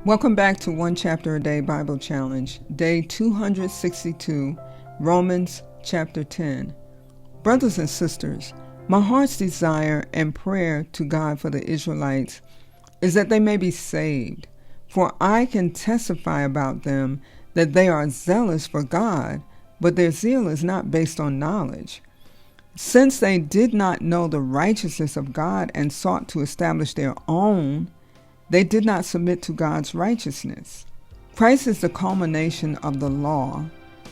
Welcome back to One Chapter a Day Bible Challenge, day 262, Romans chapter 10. Brothers and sisters, my heart's desire and prayer to God for the Israelites is that they may be saved, for I can testify about them that they are zealous for God, but their zeal is not based on knowledge. Since they did not know the righteousness of God and sought to establish their own, they did not submit to God's righteousness. Christ is the culmination of the law,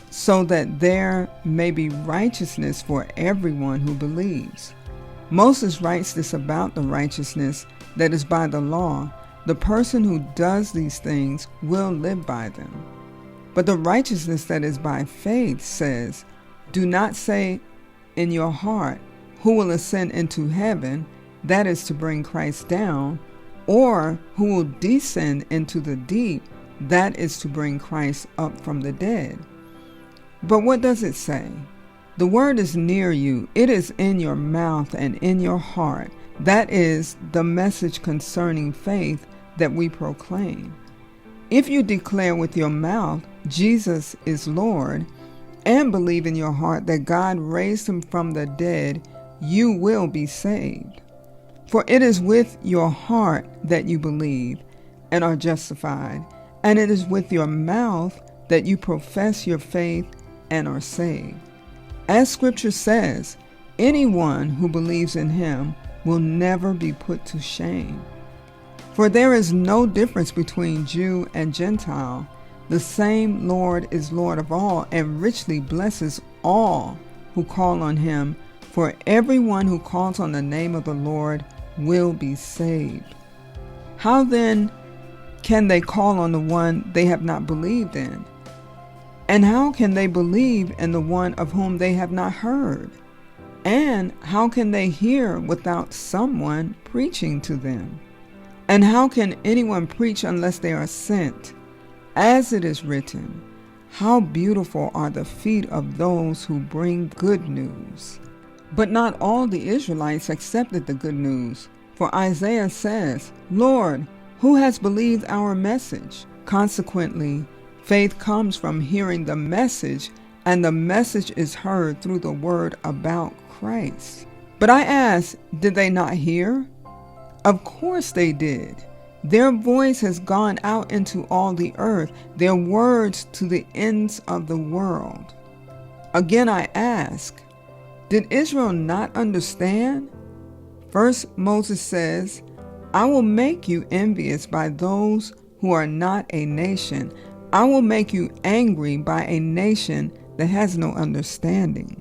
so that there may be righteousness for everyone who believes. Moses writes this about the righteousness that is by the law. The person who does these things will live by them. But the righteousness that is by faith says, "Do not say in your heart, who will ascend into heaven," that is to bring Christ down, or who will descend into the deep, that is to bring Christ up from the dead. But what does it say? The word is near you. It is in your mouth and in your heart. That is the message concerning faith that we proclaim. If you declare with your mouth Jesus is Lord and believe in your heart that God raised him from the dead, you will be saved. For it is with your heart that you believe and are justified, and it is with your mouth that you profess your faith and are saved. As Scripture says, anyone who believes in him will never be put to shame. For there is no difference between Jew and Gentile. The same Lord is Lord of all and richly blesses all who call on him. For everyone who calls on the name of the Lord will be saved. How then can they call on the one they have not believed in? And how can they believe in the one of whom they have not heard? And how can they hear without someone preaching to them? And how can anyone preach unless they are sent? As it is written, how beautiful are the feet of those who bring good news. But not all the Israelites accepted the good news. For Isaiah says, "Lord, who has believed our message?" Consequently, faith comes from hearing the message, and the message is heard through the word about Christ. But I ask, did they not hear? Of course they did. Their voice has gone out into all the earth, their words to the ends of the world. Again I ask, did Israel not understand? First, Moses says, "I will make you envious by those who are not a nation. I will make you angry by a nation that has no understanding."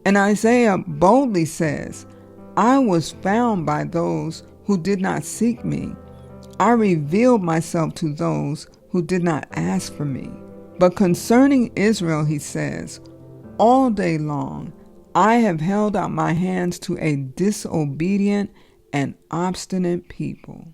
And Isaiah boldly says, "I was found by those who did not seek me. I revealed myself to those who did not ask for me." But concerning Israel, he says, "All day long I have held out my hands to a disobedient and obstinate people."